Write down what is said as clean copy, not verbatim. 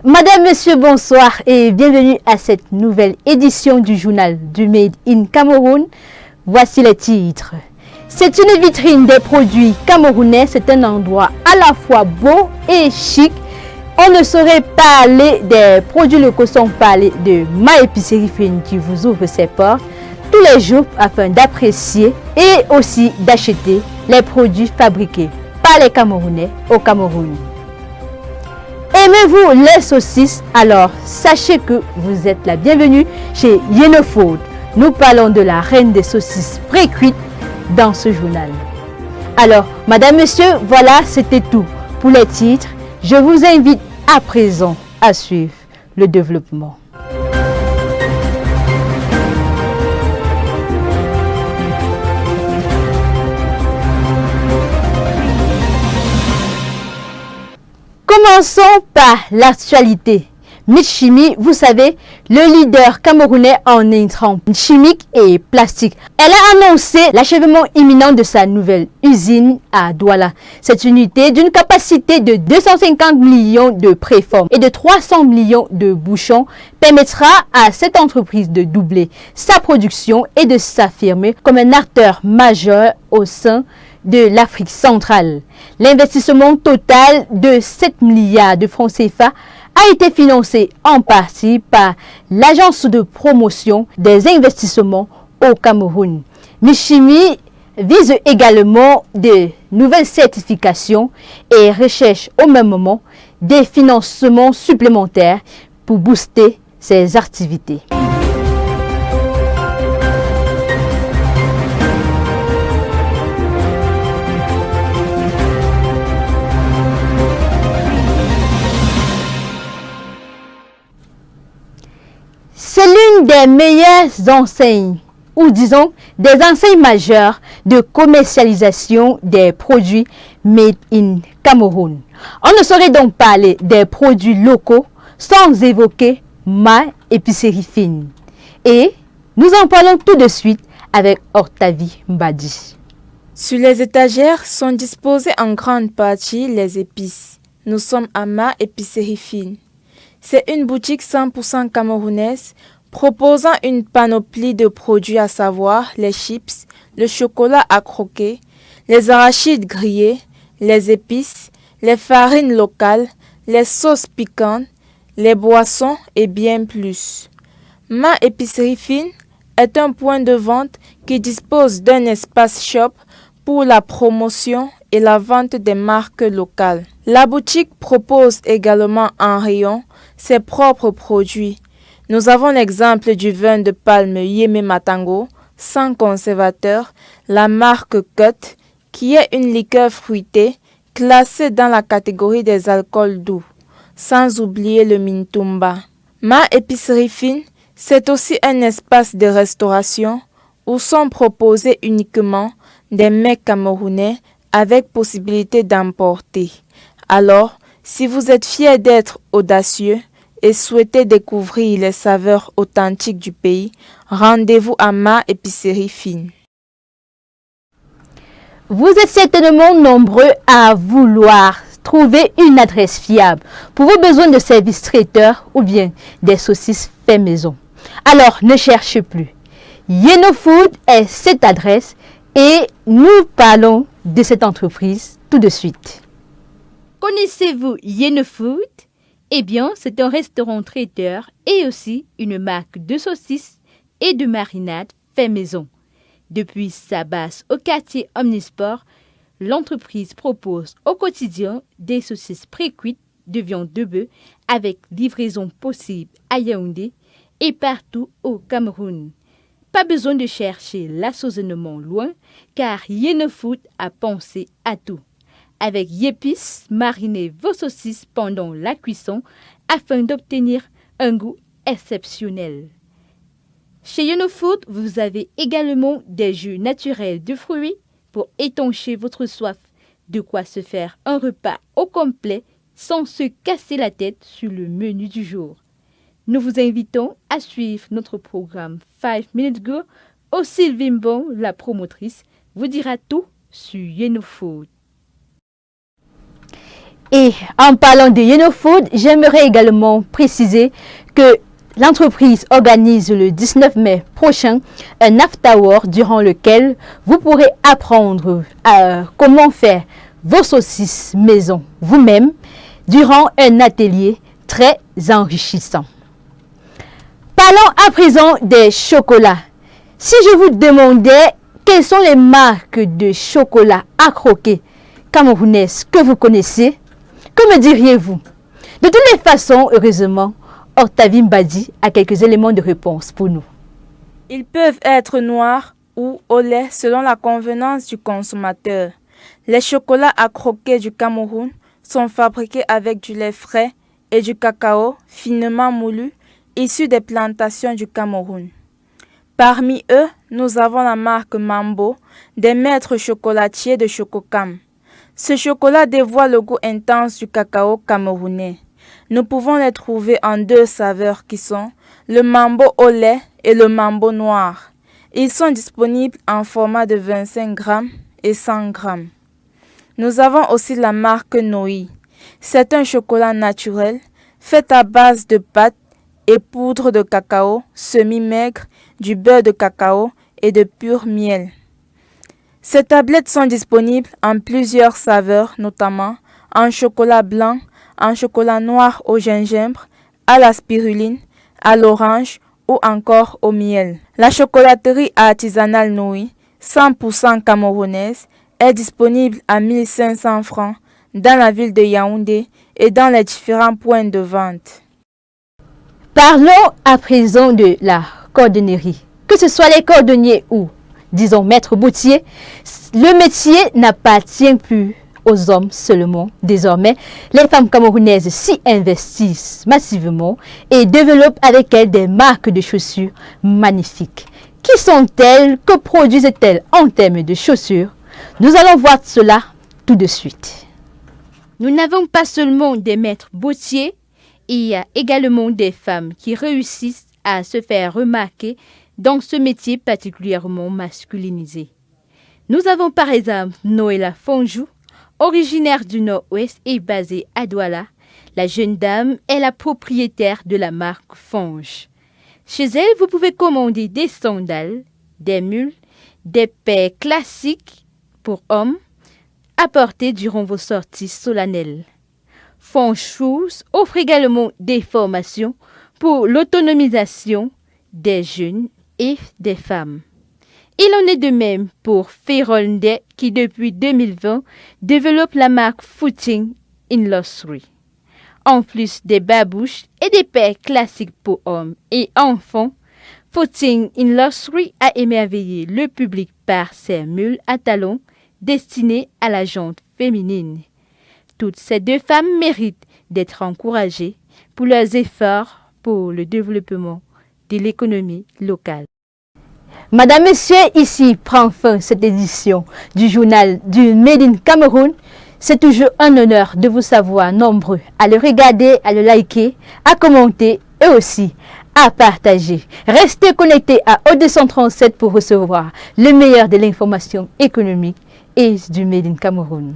Madame, Monsieur, bonsoir et bienvenue à cette nouvelle édition du journal du Made in Cameroun. Voici les titres. C'est une vitrine des produits camerounais, c'est un endroit à la fois beau et chic. On ne saurait parler des produits locaux sans parler de Ma Épicerie Fine qui vous ouvre ses portes tous les jours afin d'apprécier et aussi d'acheter les produits fabriqués par les Camerounais au Cameroun. Aimez-vous les saucisses? Alors sachez que vous êtes la bienvenue chez Yenofood. Nous parlons de la reine des saucisses pré-cuites dans ce journal. Alors, madame, monsieur, voilà, c'était tout pour les titres. Je vous invite à présent à suivre le développement. Commençons par l'actualité. Mitchimi, vous savez, le leader camerounais en intrants chimiques et plastiques. Elle a annoncé l'achèvement imminent de sa nouvelle usine à Douala. Cette unité d'une capacité de 250 millions de préformes et de 300 millions de bouchons permettra à cette entreprise de doubler sa production et de s'affirmer comme un acteur majeur au sein de l'Afrique centrale. L'investissement total de 7 milliards de francs CFA a été financé en partie par l'Agence de promotion des investissements au Cameroun. Mitchimi vise également de nouvelles certifications et recherche au même moment des financements supplémentaires pour booster ses activités. C'est l'une des meilleures enseignes, ou disons des enseignes majeures de commercialisation des produits made in Cameroun. On ne saurait donc parler des produits locaux sans évoquer Ma Épicerie Fine. Et nous en parlons tout de suite avec Octavie Mbadi. Sur les étagères sont disposées en grande partie les épices. Nous sommes à Ma Épicerie Fine. C'est une boutique 100% camerounaise proposant une panoplie de produits à savoir les chips, le chocolat à croquer, les arachides grillés, les épices, les farines locales, les sauces piquantes, les boissons et bien plus. Ma Épicerie Fine est un point de vente qui dispose d'un espace shop pour la promotion et la vente des marques locales. La boutique propose également en rayon ses propres produits. Nous avons l'exemple du vin de palme Yémé Matango, sans conservateur, la marque Cut, qui est une liqueur fruitée classée dans la catégorie des alcools doux, sans oublier le Mintumba. Ma Épicerie Fine, c'est aussi un espace de restauration où sont proposés uniquement des mets camerounais avec possibilité d'emporter. Alors, si vous êtes fier d'être audacieux et souhaitez découvrir les saveurs authentiques du pays, rendez-vous à Ma Épicerie Fine. Vous êtes certainement nombreux à vouloir trouver une adresse fiable pour vos besoins de services traiteurs ou bien des saucisses fait maison. Alors, ne cherchez plus. Yenofood est cette adresse et nous parlons de cette entreprise tout de suite. Connaissez-vous Yenofood? Eh bien, c'est un restaurant traiteur et aussi une marque de saucisses et de marinades fait maison. Depuis sa base au quartier Omnisport, l'entreprise propose au quotidien des saucisses pré-cuites de viande de bœuf avec livraison possible à Yaoundé et partout au Cameroun. Pas besoin de chercher l'assaisonnement loin car Yenofood a pensé à tout. Avec Yepis, marinez vos saucisses pendant la cuisson afin d'obtenir un goût exceptionnel. Chez Yenofood, vous avez également des jus naturels de fruits pour étancher votre soif. De quoi se faire un repas au complet sans se casser la tête sur le menu du jour. Nous vous invitons à suivre notre programme 5 Minutes Go où Sylvie Mbon, la promotrice, vous dira tout sur Yenofood. Et en parlant de Yenofood, j'aimerais également préciser que l'entreprise organise le 19 mai prochain un after work durant lequel vous pourrez apprendre comment faire vos saucisses maison vous-même durant un atelier très enrichissant. Parlons à présent des chocolats. Si je vous demandais quelles sont les marques de chocolat à croquer camerounaises que vous connaissez, que me diriez-vous? De toutes les façons, heureusement, Octavie Mbadi a quelques éléments de réponse pour nous. Ils peuvent être noirs ou au lait selon la convenance du consommateur. Les chocolats à croquer du Cameroun sont fabriqués avec du lait frais et du cacao finement moulu issus des plantations du Cameroun. Parmi eux, nous avons la marque Mambo, des maîtres chocolatiers de Chococam. Ce chocolat dévoile le goût intense du cacao camerounais. Nous pouvons les trouver en deux saveurs qui sont le Mambo au lait et le Mambo noir. Ils sont disponibles en format de 25 grammes et 100 grammes. Nous avons aussi la marque Noi. C'est un chocolat naturel fait à base de pâte et poudre de cacao semi-maigre, du beurre de cacao et de pur miel. Ces tablettes sont disponibles en plusieurs saveurs, notamment en chocolat blanc, en chocolat noir au gingembre, à la spiruline, à l'orange ou encore au miel. La chocolaterie artisanale Noui, 100% camerounaise, est disponible à 1500 francs dans la ville de Yaoundé et dans les différents points de vente. Parlons à présent de la cordonnerie. Que ce soit les cordonniers ou, disons, maîtres boutiers, le métier n'appartient plus aux hommes seulement. Désormais, les femmes camerounaises s'y investissent massivement et développent avec elles des marques de chaussures magnifiques. Qui sont-elles? Que produisent-elles en termes de chaussures? Nous allons voir cela tout de suite. Nous n'avons pas seulement des maîtres boutiers, il y a également des femmes qui réussissent à se faire remarquer dans ce métier particulièrement masculinisé. Nous avons par exemple Noëlla Fonjou, originaire du Nord-Ouest et basée à Douala. La jeune dame est la propriétaire de la marque Fonge. Chez elle, vous pouvez commander des sandales, des mules, des paires classiques pour hommes à porter durant vos sorties solennelles. Fonge Shoes offre également des formations pour l'autonomisation des jeunes et des femmes. Il en est de même pour Ferolde qui depuis 2020 développe la marque Footing Industry. En plus des babouches et des paires classiques pour hommes et enfants, Footing Industry a émerveillé le public par ses mules à talons destinées à la jante féminine. Toutes ces deux femmes méritent d'être encouragées pour leurs efforts pour le développement de l'économie locale. Madame, Messieurs, ici prend fin cette édition du journal du Made in Cameroun. C'est toujours un honneur de vous savoir nombreux à le regarder, à le liker, à commenter et aussi à partager. Restez connectés à O237 pour recevoir le meilleur de l'information économique et du Made in Cameroun.